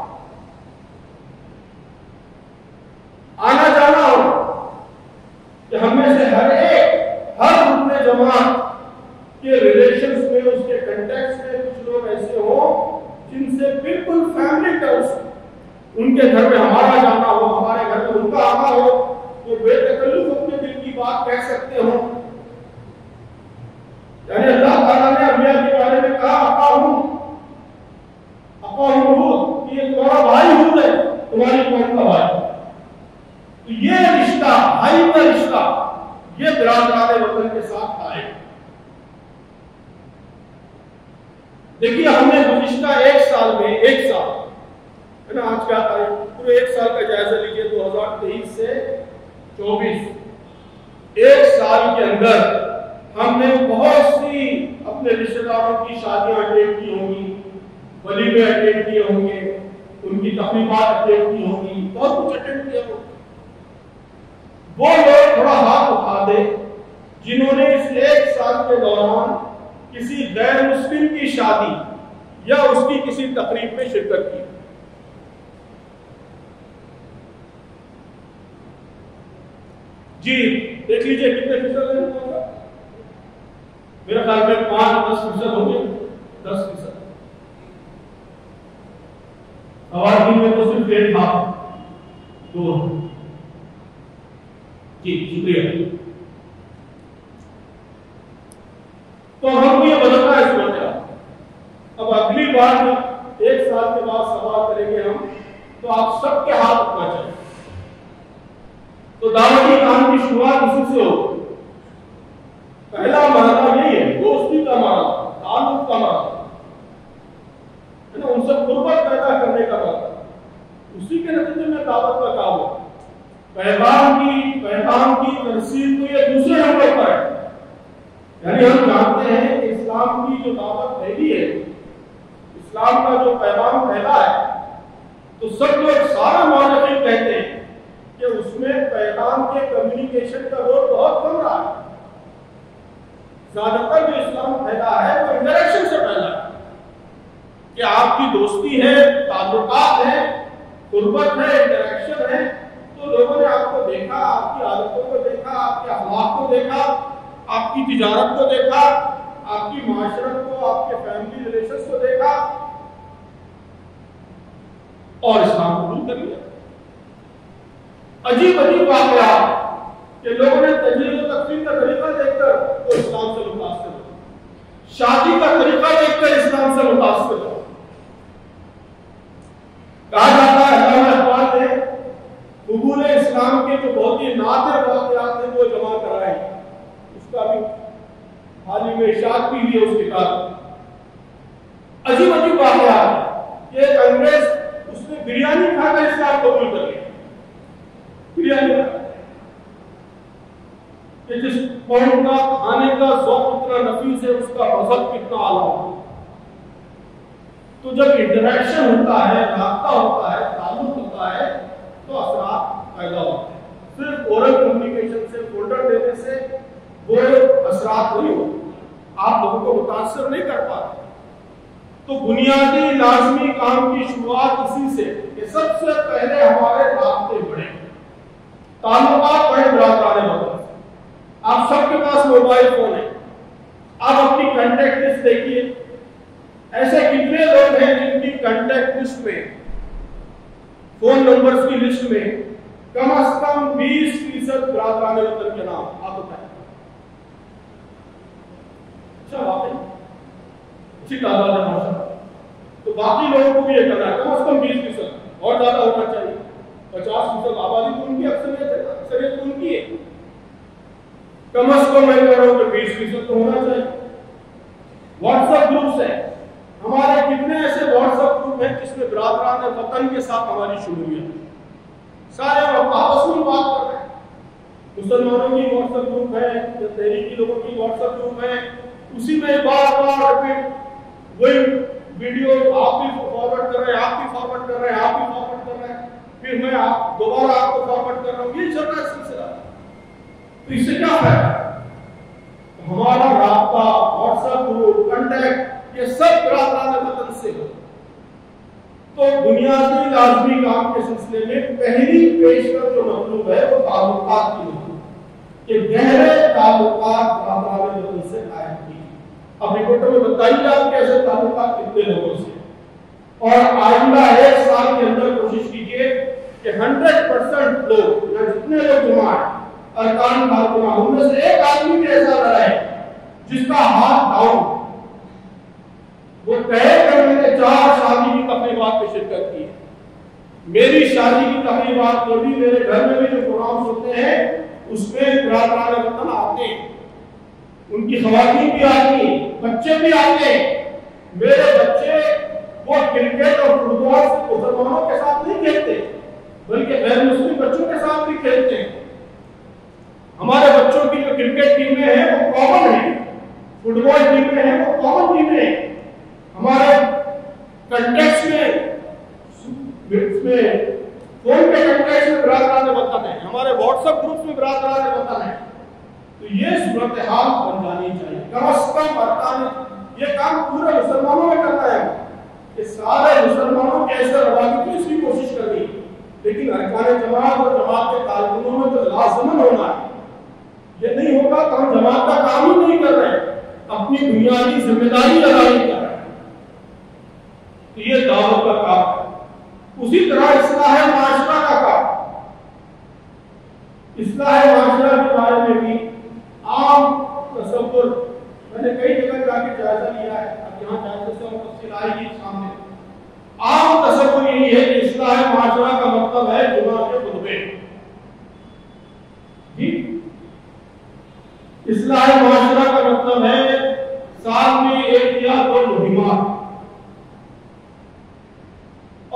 تو یہ رشتہ، بھائی کا رشتہ، یہ برادران وطن کے ساتھ آئے۔ دیکھیے ہم نے گزشتہ ایک سال میں، ایک سال ہے نا، آج کیا تاریخ، پورے ایک سال کا جائزہ لیجیے، 2023 سے 24، ایک سال کے اندر ہم نے بہت سی اپنے رشتہ داروں کی شادیاں اٹینڈ کی ہوں گی، ولیمے اٹینڈ کیے ہوں گے، ان کی تقریبات اٹینڈ کی ہوں گی، بہت کچھ اٹینڈ کیا ہوگا۔ وہ لوگ تھوڑا ہاتھ اٹھا دے جنہوں نے اس ایک سال کے دوران کسی غیر مسلم کی شادی یا اس کی کسی تقریب میں شرکت کی۔ جی دیکھ لیجئے کتنے فیصد ہے، میرا خیال میں 5-10% ہوں گے، 10%۔ خواتین میں تو صرف ایک تھا، 2۔ جی شکریہ۔ تو ہم کو یہ بدلنا ہے اس وقت۔ اب اگلی بار ایک سال کے بعد سوال کریں گے ہم، تو آپ سب کے ہاتھ اٹھنا چاہیے۔ تو دعوتی کام کی شروعات اسی سے ہو۔ پہلا مرحلہ یہی ہے، دوستی کا مرحلہ، تعلق کا مرحلہ، ان سے قربت پیدا کرنے کا مرحلہ، اسی کے نتیجے میں دعوت کا کام ہو۔ پیغام کی ترسیل تو یہ دوسرے نمبر پر ہے، یعنی ہم جانتے ہیں کہ اسلام کی جو دعوت پھیلی ہے، اسلام کا جو پیغام پھیلا ہے، تو سب لوگ، سارے مورخین کہتے ہیں کہ اس میں پیغام کے کمیونیکیشن کا رول بہت کم رہا ہے۔ زیادہ تر جو اسلام پھیلا ہے وہ انٹریکشن سے پھیلا ہے، کہ آپ کی دوستی ہے، تعلقات ہیں، قربت ہے، انٹریکشن ہے، تو لوگوں نے آپ کو دیکھا، آپ کی عادتوں کو دیکھا، آپ کے اخلاق کو دیکھا، آپ کی تجارت کو دیکھا، آپ کی معاشرت کو، آپ کے فیملی ریلیشنز کو دیکھا، اور اسلام قبول کر لیا۔ عجیب عجیب واقعات کہ لوگوں نے تجہیز و تکفین کا طریقہ دیکھ کر وہ اسلام سے متاثر ہو، شادی کا طریقہ دیکھ کر اسلام سے متاثر ہو۔ کہا جاتا ہے علامہ اقبال نے قبول اسلام کے جو بہت ہی نادر واقعات ہیں وہ جمع کرائے، اس کا بھی حال ہی میں اشاعت بھی ہوئی ہے اس کتاب۔ عجیب عجیب واقعات، یہ انگریز اس نے بریانی کھا کر اسلام قبول کر لیا، بریانی کہ جس قوم کا کھانے کا ذوق اتنا نفیس ہے، اس کا مذہب کتنا اعلیٰ ہوگا۔ تو جب انٹریکشن ہوتا ہے، رابطہ ہوتا ہے، تعلق ہوتا ہے، تو اثرات پیدا ہوتے ہیں۔ صرف اورل کمیونیکیشن سے، فولڈر دینے سے وہ اثرات نہیں ہوتے، آپ لوگوں کو متاثر نہیں کر پاتے۔ تو بنیادی لازمی کام کی شروعات اسی سے کہ سب سے پہلے ہمارے رابطے بڑھیں، تعلقات بڑھیں برادران وطن سے۔ آپ سب کے پاس موبائل فون ہے، آپ اپنی کنٹیکٹ لسٹ دیکھیے، ایسے کتنے لوگ ہیں جن کی کنٹیکٹ لسٹ میں، فون نمبرز کی لسٹ میں کم از کم 20% برادران وطن کے نام آپ بتائیں۔ اچھا واقعی اچھی تعداد ہے ماشاءاللہ۔ تو باقی لوگوں کو بھی یہ کرنا ہے، کم از کم 20%، اور زیادہ ہونا چاہیے۔ 50% آبادی تو ان کی اکثریت تو ان کی ہے، کم از کم میں کہہ رہا ہوں کہ 20% تو ہونا چاہیے۔ واٹس ایپ گروپس ہیں ہمارے، کتنے ایسے واٹس ایپ گروپ ہیں جس میں برادران وطن کے ساتھ ہماری شمولیت، سارے آپس میں بات کر رہے ہیں۔ مسلمانوں کی واٹس ایپ گروپ ہے، تحریکی لوگوں کی واٹس ایپ گروپ ہے، اسی میں بار بار وہی ویڈیو آپ بھی فارورڈ کر رہے ہیں، آپ بھی فارورڈ کر رہے ہیں، آپ بھی فارورڈ کر رہے ہیں، پھر میں دوبارہ آپ کو فارورڈ کر رہا ہوں، یہ چل رہا ہے سلسلہ۔ تو اس سے کیا ہے؟ ہمارا رابطہ، واٹس ایپ گروپ، کنٹیکٹ، یہ سب برادران وطن سے ہو۔ تو بنیادی لازمی کام کے سلسلے میں پہلی پیشکش جو مطلوب ہے وہ تعلقات کی مطلوب کہ گہرے تعلقات برادران وطن سے قائم کی۔ اب رپورٹوں میں بتائیے آپ کیسے تعلقات کتنے لوگوں سے، اور آئندہ ایک سال کے اندر کوشش کیجیے کہ 100% لوگ یا جتنے لوگ جمع ہیں ارکان خاتمہ، ان میں سے ایک آدمی بھی ایسا نہ رہے جس کا ہاتھ ڈاؤن وہ کہے کہ میں نے 4 شادی کی تقریبات میں شرکت کی ہے، میری شادی کی تقریبات میں بھی، میرے گھر میں بھی جو ہوتے ہیں اس میں برادران وطن آتے ہیں، ان کی خواتین بھی آتی ہیں، بچے بھی آتے ہیں۔ میرے بچے وہ کرکٹ اور فٹ بال سے مسلمانوں کے ساتھ نہیں کھیلتے بلکہ غیر مسلم بچوں کے ساتھ بھی کھیلتے ہیں۔ ہمارے بچوں کی جو کرکٹ ٹیمیں ہیں وہ کامن ہیں، فٹ بال ٹیمیں ہیں وہ کامن ٹیمیں ہیں۔ ہمارے کنٹیکس میں فون کے کنٹیکس میں برادران وطن ہیں، ہمارے واٹس ایپ گروپس میں برادران وطن ہیں۔ تو یہ صورتحال بن جانی چاہیے، کم از کم ارکان یہ کام پورے مسلمانوں میں کرنا ہے کہ سارے مسلمانوں کے ایسے روابط کی اس کی کوشش کرنی، لیکن ارکان جماعت اور جماعت کے کارکنوں میں تو لازمن ہونا ہے۔ یہ نہیں ہوگا تو ہم جماعت کا کام ہی نہیں کر رہے، اپنی بنیادی ذمہ داری ادا نہیں کر رہے۔ تو یہ دعوت کا کام ہے۔ اسی طرح اصلاح معاشرہ کا کام، اصلاح معاشرہ کے بارے میں بھی عام تصور میں نے کئی جگہ جا کے جائزہ لیا ہے، اب یہاں جائزے سے تفصیل آئے گی سامنے۔ عام تصور یہی ہے کہ اصلاح معاشرہ کا مطلب ہے جمعہ کے خطبے، جی اصلاح معاشرہ کا مطلب ہے سال میں 1 یا 2 مہمات،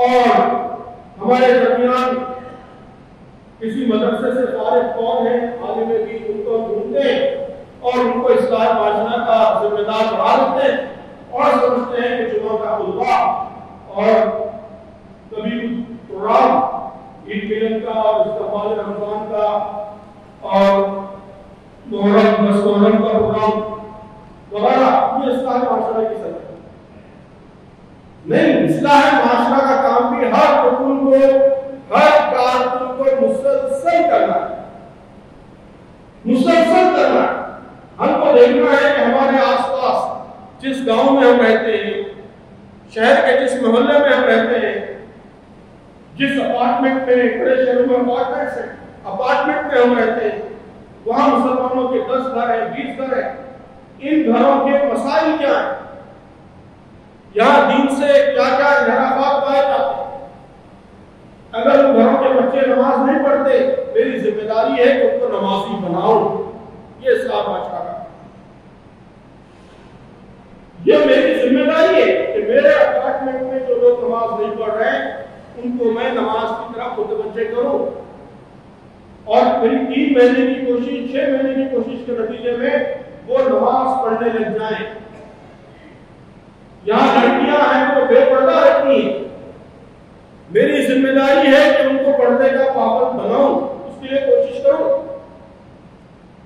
اور ہمارے درمیان کسی مدرسے سے فارغ کون ہے عالم دین ان کو ڈھونڈتے ہیں اور ان کو اصلاح معاشرہ کا ذمہ دار بنا دیتے ہیں اور سمجھتے ہیں کہ جمعہ کا خطبہ اور کبھی پروگرام عید ملن کا اور استقبال رمضان کا اور محرم 10 محرم کا پروگرام وغیرہ یہ اصلاح معاشرہ کی سطح نہیں۔ اصلاح معاشرہ کا کام بھی ہر رکن کو، ہر کارکن کو مسلسل کرنا ہے، مسلسل کرنا ہے۔ ہم کو دیکھنا ہے کہ ہمارے آس پاس جس گاؤں میں ہم رہتے ہیں، شہر کے جس محلے میں ہم رہتے ہیں، جس اپارٹمنٹ میں، بڑے شہروں میں اپارٹمنٹس ہیں، اپارٹمنٹ میں ہم رہتے ہیں، وہاں مسلمانوں کے 10 گھر ہیں، 20 گھر ہیں، ان گھروں کے مسائل کیا ہیں، یہاں دین سے کیا کیا انحرافات پائے جاتے ہیں۔ اگر ان گھروں کے بچے نماز نہیں پڑھتے، میری ذمہ داری ہے کہ ان کو نمازی بناؤں، یہ اصلاح معاشرہ کا، یہ میری ذمہ داری ہے کہ میرے اپارٹمنٹ میں جو لوگ نماز نہیں پڑھ رہے ہیں ان کو میں نماز کی طرف متوجہ کروں، اور میری 3 مہینے کی کوشش، 6 مہینے کی کوشش کے نتیجے میں وہ نماز پڑھنے لگ جائیں۔ یہاں لڑکیاں ہیں وہ بے پردہ رہتی ہیں، میری ذمہ داری ہے کہ ان کو پردے کا پابند بناؤں، اس کے لیے کوشش کروں،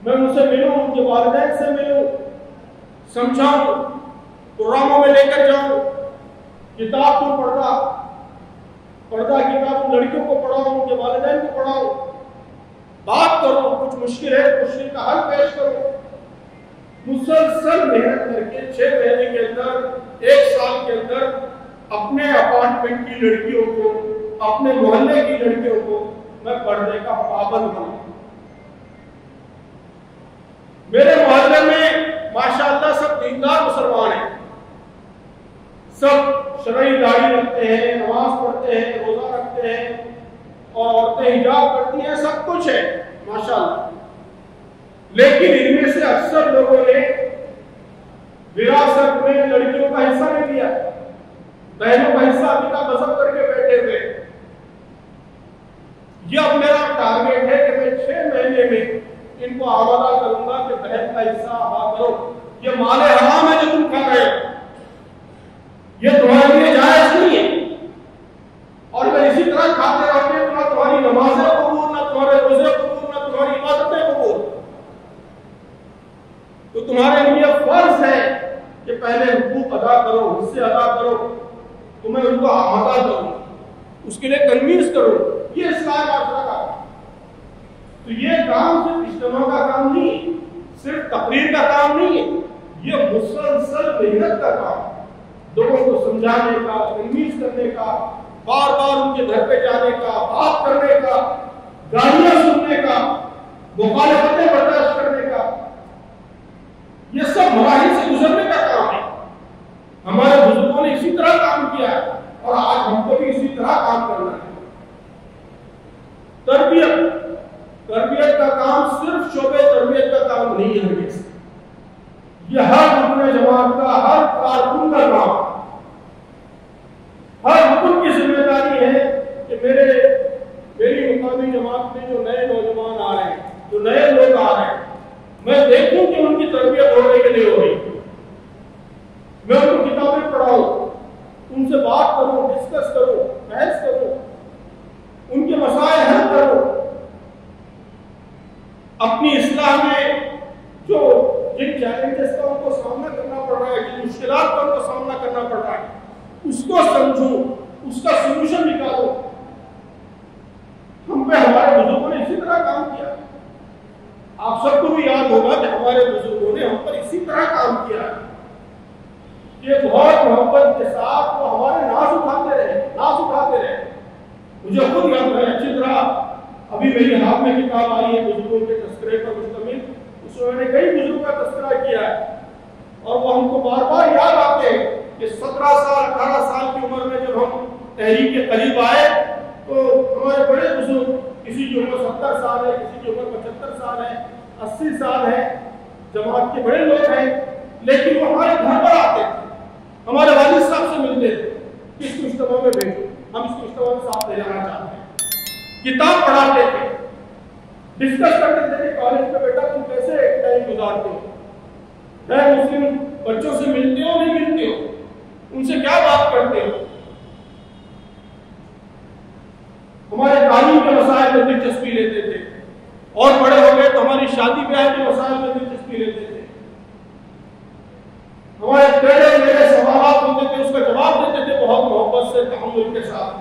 میں ان سے ملوں، ان کے والدین سے ملوں، سمجھاؤں، پروگراموں میں لے کر جاؤں، کتاب کو پردہ کتاب لڑکیوں کو پڑھاؤں، ان کے والدین کو پڑھاؤں، بات کروں، کچھ مشکل ہے مشکل کا حل پیش کروں، مسلسل محنت کر کے 6 مہینے کے اندر، 1 سال کے اندر اپنے اپارٹمنٹ کی لڑکیوں کو، اپنے محلے کی لڑکیوں کو میں پردے کا پابند بناؤں۔ میرے محلے میں ماشاءاللہ سب دیندار مسلمان ہیں، سب شرعی داڑھی رکھتے ہیں، نماز پڑھتے ہیں، روزہ رکھتے ہیں، اور عورتیں حجاب کرتی ہیں، سب کچھ ہے ماشاءاللہ، لیکن ان میں سے اکثر لوگوں نے وراثت میں لڑکیوں کا حصہ نہیں دیا، بہنوں کا حصہ ابھی تک بسم کر کے بیٹھے ہوئے۔ یہ اب میرا ٹارگیٹ ہے کہ میں 6 مہینے میں ان کو آمادہ کروں گا کہ بہن کا حصہ ادا کرو، یہ مال حرام ہے جو تم کھا رہے ہو، یہ تمہارے لیے جائز نہیں ہے، اور اگر اسی طرح کھاتے رہو گے تو نہ تمہاری نمازیں قبول، نہ تمہارے روزے قبول، نہ تمہاری عبادتیں قبول۔ تو تمہارے لیے فرض ہے کہ پہلے حقوق ادا کرو، حصے ادا کرو، تو میں ان کو آمادہ کروں، اس کے لیے کنوینس کروں، یہ اصلاح معاشرہ کا کام۔ تو یہ کام صرف اجتماع کا کام نہیں ہے، صرف تقریر کا کام نہیں ہے، یہ مسلسل محنت کا کام ہے، لوگوں کو سمجھانے کا، کنوینس کرنے کا، بار بار ان کے گھر پہ جانے کا، بات کرنے کا، گالیاں سننے کا، مخالفتیں برداشت کرنے کا، یہ سب مراحل سے گزرنے کا کام ہے۔ ہمارے بزرگوں نے اسی طرح کام کیا ہے اور آج ہم کو بھی اسی طرح کام کرنا ہے۔ تربیت کا کام صرف شعبے تربیت کا کام نہیں ہے ہرگز، یہ ہر رکن جماعت کا، ہر کارکن کا کام، ہر رکن کی ذمہ داری ہے کہ میری مقامی جماعت میں جو نئے نوجوان آ رہے ہیں، جو نئے لوگ آ رہے ہیں، میں دیکھوں کہ ان کی تربیت ہو رہی کہ نہیں ہو رہی، میں ان کو کتابیں پڑھاؤں، ان سے بات کروں، ڈسکس کروں، بحث کروں، ان کے مسائل حل کروں، اپنی اصلاح میں جن چیلنجز کا ان کو سامنا کرنا پڑ رہا ہے، جن مشکلات کا ان کو سامنا کرنا پڑ رہا ہے، اس کو سمجھوں، اس کا سولوشن نکالوں۔ ہم پہ ہمارے بزرگوں نے اسی طرح کام کیا، آپ سب کو بھی یاد ہوگا کہ ہمارے بزرگوں نے ہم پر اسی طرح کام کیا ہے، کہ بہت محبت کے ساتھ وہ ہمارے ناز اٹھاتے رہے۔ مجھے خود یاد ہے اچھی طرح، ابھی میری ہاتھ میں کتاب آئی ہے بزرگوں کے تذکرے پر مشتمل، اس میں نے کئی بزرگوں کا تذکرہ کیا ہے، اور وہ ہم کو بار بار یاد آتے ہیں کہ 17 سال 18 سال کی عمر میں جب ہم تحریک کے قریب آئے تو ہمارے بڑے بزرگ، کسی کی عمر 70 سال ہے، کسی کی عمر 75 سال ہے، 80 سال ہے، جماعت کے بڑے لوگ ہیں، لیکن وہ ہمارے گھر پر آتے تھے، ہمارے والد صاحب سے ملتے تھے کہ اس کو اجتماع میں بھیجو، ہم اس کو اجتماع میں ساتھ لے جانا چاہتے ہیں، کتاب پڑھاتے تھے، ڈسکس کرتے تھے کہ کالج میں بیٹا تم کیسے ٹائم گزارتے ہو، غیر مسلم بچوں سے ملتے ہو نہیں ملتے ہو، ان سے کیا بات کرتے ہو، ہمارے تعلیم کے مسائل میں دلچسپی لیتے تھے، اور بڑے ہو گئے تو ہماری شادی بیاہ کے مسائل میں دلچسپی لیتے تھے، ہمارے ٹیڑھے میرے سوالات ہوتے تھے اس کا جواب دیتے تھے بہت محبت سے، تحمل کے ساتھ۔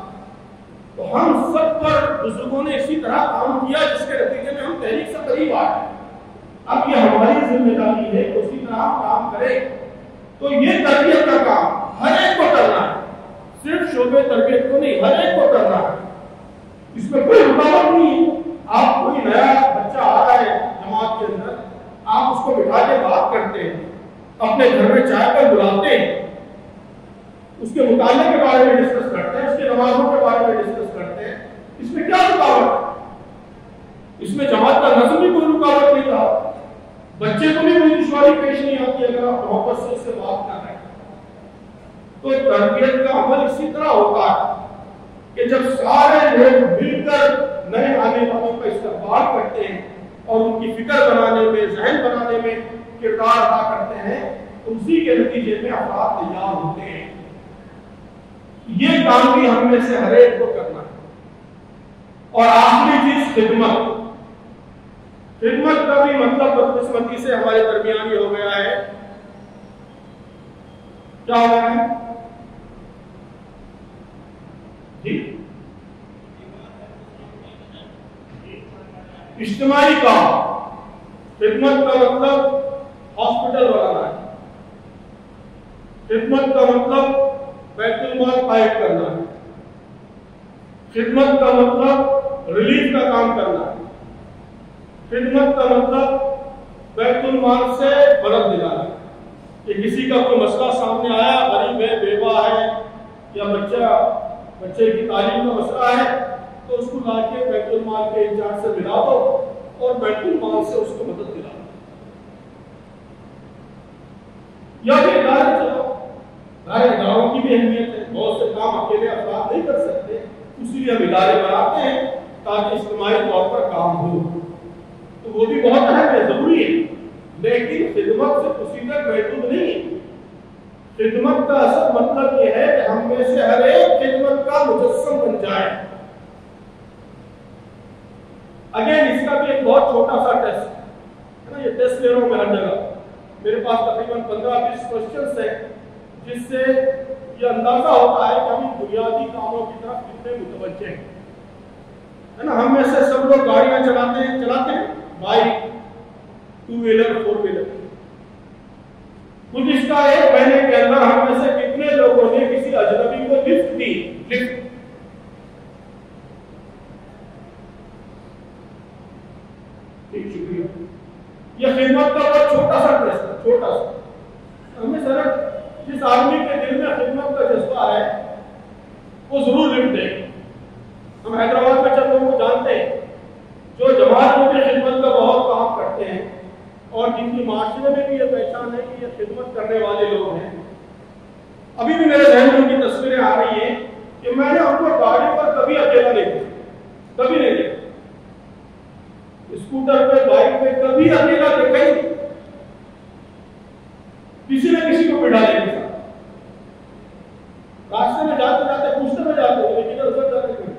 تو ہم سب پر بزرگوں نے اسی طرح کام کیا جس کے نتیجے میں ہم تحریک سے قریب آئے۔ اب یہ ہماری ذمہ داری ہے کہ اسی طرح ہم کام کریں۔ تو یہ تربیت کا کام ہر ایک کو کرنا ہے، صرف شعبے تربیت کو نہیں، ہر ایک کو کرنا ہے، اس میں کوئی رکاوٹ نہیں ہے۔ آپ کوئی نیا بچہ آ رہا ہے جماعت کے اندر، آپ اس کو بٹھا کے بات کرتے ہیں، اپنے گھر میں چائے پر بلاتے ہیں، اس کے مطالعے کے بارے میں ڈسکس کرتے ہیں، اس کے نمازوں کے بارے میں ڈسکس کرتے ہیں، اس میں کیا رکاوٹ ہے؟ اس میں جماعت کا نظم بھی کوئی رکاوٹ نہیں رہا، بچے کو بھی کوئی دشواری پیش نہیں آتی اگر آپ محبت سے اس سے بات کر رہے ہیں۔ تو تربیت کا عمل اسی طرح ہوتا ہے کہ جب سارے لوگ مل کر نئے آنے والوں کا استقبال کرتے ہیں اور ان کی فکر بنانے میں، ذہن بنانے میں کردار ادا کرتے ہیں، اسی کے نتیجے میں افراد تیار ہوتے ہیں۔ یہ کام بھی ہم میں سے ہر ایک کو کرنا ہے۔ اور آخری چیز خدمت۔ خدمت کا بھی مطلب بدقسمتی سے ہمارے درمیان یہ ہو گیا ہے، کیا ہو گیا ہے جی؟ اجتماعی کام۔ خدمت کا مطلب ہاسپٹل بنانا ہے، خدمت کا مطلب بیت المال قائم کرنا ہے، خدمت کا مطلب ریلیف کا کام کرنا ہے، خدمت کا مطلب بیت المال سے مدد دلانا ہے کہ کسی کا کوئی مسئلہ سامنے آیا، غریب ہے، بیوہ ہے، یا بچے کی تعلیم کا مسئلہ ہے، تو اس کو لا کے بیت المال کے انچارج سے ملا دو اور بیت المال سے اس کو مدد دلا دو۔ یا پھر ادارے چلاؤ، اداروں کی بھی اہمیت ہے، بہت سے کام اکیلے افراد نہیں کر سکتے، اسی لیے ہم ادارے بناتے ہیں تاکہ اجتماعی طور پر کام ہو، تو وہ بھی بہت اہم ہے، ضروری ہے، لیکن خدمت سے اسی تک محدود نہیں ہے۔ خدمت کا اصل مطلب یہ ہے کہ ہم میں سے ہر ایک خدمت کا مجسم بن جائے۔ اگین اس کا بھی ایک بہت چھوٹا سا ٹیسٹ ہے نا، یہ ٹیسٹ لے رہا ہوں میں ہر جگہ، میرے پاس تقریباً 15-20 کوسچنز ہیں جس سے یہ اندازہ ہوتا ہے کہ ہم بنیادی کاموں کی طرف کتنے متوجہ ہیں، ہے نا۔ ہم میں سے سب لوگ گاڑیاں چلاتے ہیں، بائک، 2 ویلر 4 ویلر۔ گزشتہ 1 مہینے کے اندر ہم میں سے کتنے لوگوں نے کسی اجنبی کو لفٹ دی؟ لفٹ شکریہ۔ یہ خدمت کا بہت چھوٹا سا ٹیسٹ ہے، چھوٹا سا۔ ہمیں سر جس آدمی کے دل میں خدمت کا جذبہ ہے وہ ضرور لفٹ دے۔ ہم حیدرآباد میں چند لوگوں کو جانتے ہیں جو جماعت میں اور جن کی معاشرے میں بھی یہ پہچان ہے کہ یہ خدمت کرنے والے لوگ ہیں. ابھی بھی میرے ذہن میں ان کی تصویریں آ رہی ہیں کہ میں نے ان کو گاڑی پر کبھی اکیلا نہیں دیکھا, کبھی نہیں دیکھا, اسکوٹر پہ بائک پہ کبھی اکیلا دیکھا ہی نہیں. کسی نے کسی کو بٹھا لے کے راستے میں جاتے جاتے پوچھتے میں جاتے ہیں لیکن ادھر جاتے نہیں.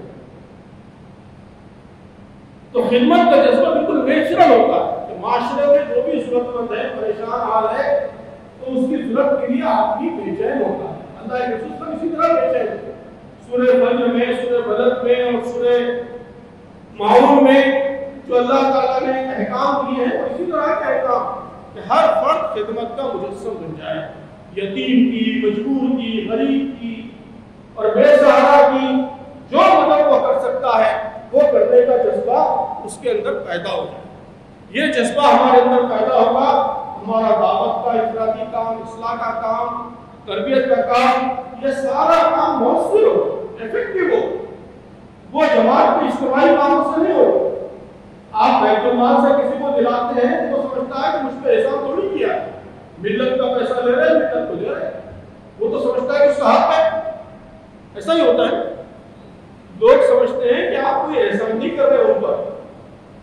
تو خدمت کا جذبہ بالکل نیچرل ہوتا ہے کہ معاشرے میں جو بھی ضرورت مند ہے, پریشان حال ہے, تو اس کی ضرورت کے لیے آدمی بے چین ہوتا ہے. اللہ کے رسول صلی اسی طرح بے چین ہوتے ہیں. سورہ فجر میں, سورہ بلد میں اور سورہ معون میں جو اللہ تعالیٰ نے احکام دیے ہیں, اور اسی طرح کے احکام کہ ہر فرد خدمت کا مجسم بن جائے. یتیم کی, مجبور کی, غریب کی اور بے سہارا کی جو مدد وہ کر سکتا ہے وہ کرنے کا جذبہ اس کے اندر پیدا ہو جائے. یہ جذبہ ہمارے اندر پیدا ہوگا, ہمارا دعوت کا, افرادی کام, اصلاح کا کام, تربیت کا کام, یہ سارا کام مؤثر ہو, ایفیکٹو ہو. وہ جماعت کے اجتماعی کاموں سے نہیں ہو. آپ بیت المال سے کسی کو دلاتے ہیں تو سمجھتا ہے کہ مجھ پہ احسان تھوڑی کیا, ملت کا پیسہ لے رہے, ملت کو دے رہے, وہ تو سمجھتا ہے کہ اس کا حق ہے. ایسا ہی ہوتا ہے. لوگ سمجھتے ہیں کہ آپ کوئی احسان نہیں کر رہے ان پر,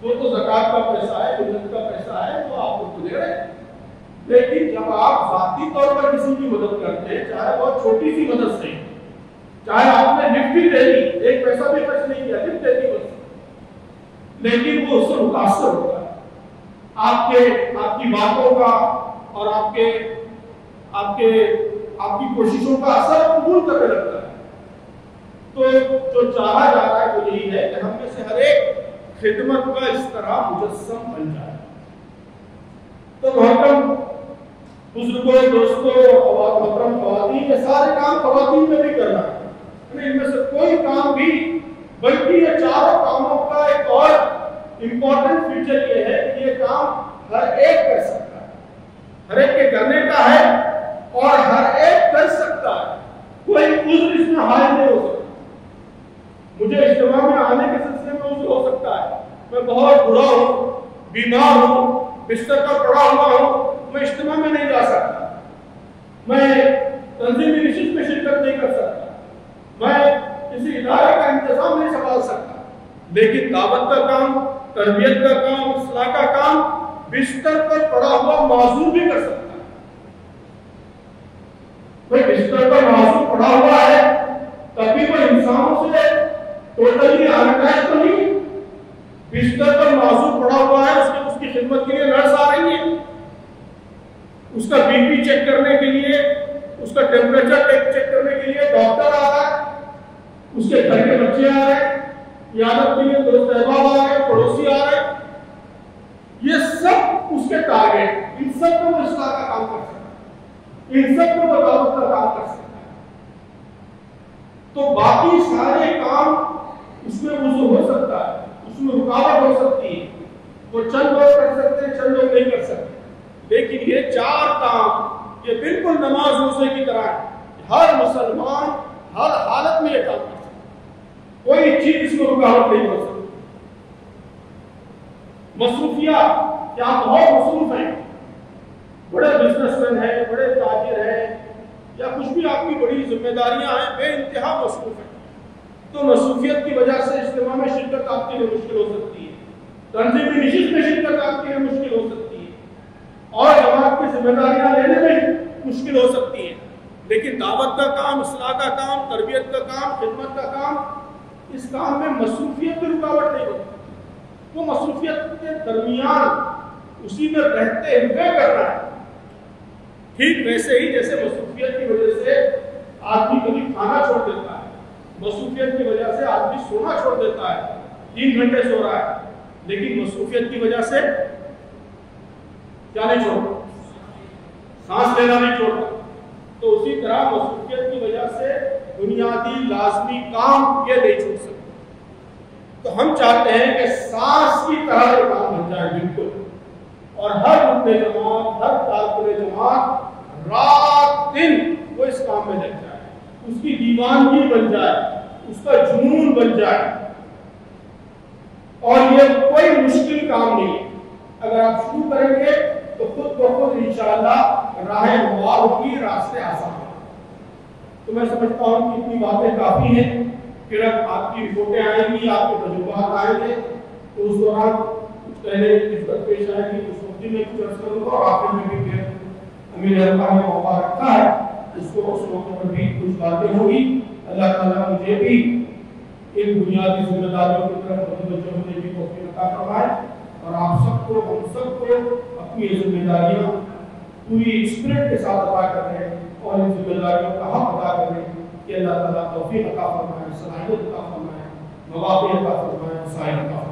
وہ تو زکات کا پیسہ ہے, ملت کا پیسہ ہے, تو آپ کو دے رہے ہیں. لیکن جب آپ ذاتی طور پر کسی کی مدد کرتے ہیں, چاہے بہت چھوٹی سی مدد سے, چاہے آپ نے لفٹ بھی دے دی, ایک پیسہ بھی خرچ نہیں کیا, لفٹ دے دی بس, لیکن وہ اس سے متاثر ہوتا ہے. آپ کی باتوں کا اور آپ کی کوششوں کا اثر قبول کرنے لگتا ہے. تو جو چاہا جا رہا ہے وہ یہی ہے کہ ہم میں سے ہر ایک خدمت کا اس طرح مجسم بن جائے. تو محترم بزرگوں, دوستوں, محترم خواتین, یہ سارے کام خواتین میں بھی کرنا ہے. ان میں سے کوئی کام بھی, بلکہ یہ چاروں کاموں کا ایک اور امپورٹنٹ فیچر یہ ہے کہ یہ کام ہر ایک کر سکتا ہے, ہر ایک کے کرنے کا ہے اور ہر ایک کر سکتا ہے. کوئی عذر اس میں حائل نہیں ہو سکتا. مجھے اجتماع میں آنے کے سلسلے میں عذر ہو سکتا ہے, میں بہت بڑا ہوں, بیمار ہوں, بستر پر پڑا ہوا ہوں, میں اجتماع میں نہیں جا سکتا, میں تنظیمی نشست میں شرکت نہیں کر سکتا, میں کسی ادارے کا انتظام نہیں سنبھال سکتا. لیکن دعوت کا کام, تربیت کا کام, اصلاح کا کام بستر پر پڑا ہوا معذور بھی کر سکتا ہے. کوئی بستر پر معذور پڑا ہوا ہے تبھی وہ انسانوں سے ٹوٹلی انٹیچ تو نہیں. بستر پر معذور پڑا ہوا ہے, اس کی خدمت کے لیے نرس آ رہی ہے, اس کا بی پی چیک کرنے کے لیے, اس کا ٹیمپریچر چیک کرنے کے لیے ڈاکٹر آ رہا ہے, اس کے گھر کے بچے آ رہے ہیں, عیادت کے لیے دوست احباب آ رہے ہیں, پڑوسی آ رہے ہیں. یہ سب اس کے ٹارگیٹ, ان سب کو وہ اصلاح کا کام کر سکتا ہے, ان سب کو وہ دعوت کا کام کر سکتا ہے. تو باقی سارے کام اس میں عذر ہو سکتا ہے, اس میں رکاوٹ ہو سکتی ہے, وہ چند لوگ کر سکتے ہیں, چند لوگ نہیں کر سکتے. لیکن یہ چار کام یہ بالکل نماز روزے کی طرح ہے. ہر مسلمان ہر حالت میں یہ کام کر سکتا ہے, کوئی چیز اس میں رکاوٹ نہیں ہو سکتی. مصروفیات, کیا بہت مصروف ہیں, بڑے بزنس مین ہیں, بڑے تاجر ہیں, یا کچھ بھی آپ کی بڑی ذمہ داریاں ہیں, بے انتہا مصروف ہیں. تو مصروفیت کی وجہ سے اجتماع میں شرکت آپ کے لیے مشکل ہو سکتی ہے, تنظیمی نشست میں شرکت آپ کے لیے مشکل ہو سکتی ہے, اور جماعت کی ذمہ داریاں لینے میں مشکل ہو سکتی ہے. لیکن دعوت کا کام, اصلاح کا کام, تربیت کا کام, خدمت کا کام, اس کام میں مصروفیت میں رکاوٹ نہیں ہوتی. وہ مصروفیت کے درمیان اسی میں رہتے ہوئے کرنا ہے. ٹھیک ویسے ہی جیسے مصروفیت کی وجہ سے آدمی کبھی کھانا چھوڑ دیتا ہے, مصروفیت کی وجہ سے آدمی سونا چھوڑ دیتا ہے, 3 گھنٹے سو رہا ہے, لیکن مصروفیت کی وجہ سے کیا نہیں چھوڑتا, سانس لینا نہیں چھوڑتا. تو اسی طرح مصروفیت کی وجہ سے بنیادی لازمی کام یہ نہیں چھوڑ سکتے. تو ہم چاہتے ہیں کہ سانس کی طرح یہ کام بن جائے بالکل, اور ہر رکن جماعت, ہر کارکن جماعت رات دن وہ اس کام میں لگ جائے, اس کی دیوانگی بن جائے, اس کا جنون بن جائے. اور یہ کوئی مشکل کام نہیں ہے. اگر آپ شروع کریں گے تو خود بخود انشاءاللہ راہ ہموار ہوگی، راستے آسان ہیں۔ تو میں سمجھتا ہوں کہ اتنی باتیں کافی ہیں، پھر اب آپ کی رپورٹیں آئیں گی، آپ کے تجربات آئیں گے، تو اس دوران کچھ پہلے خدمت پیش آئے گی، اس وقت میں کچھ عرض کروں گا، اور آخر میں بھی پھر امیر حلقہ نے موقع رکھا ہے، اس موقع پر بھی کچھ باتیں ہوگی۔ اللہ تعالیٰ مجھے بھی ان بنیادی ذمہ داریوں کی طرف متوجہ ہونے کی توفیق عطا فرمائے، اور آپ سب کو، ہم سب کو اپنی ذمہ داریاں پوری اسپرٹ کے ساتھ ادا کریں اور ان ذمہ داریوں کا حق ادا کریں کہ اللہ تعالیٰ توفیق عطا فرمائے، صلاحیت عطا فرمائے، مواقع عطا فرمائے، وسائل عطا فرمائے۔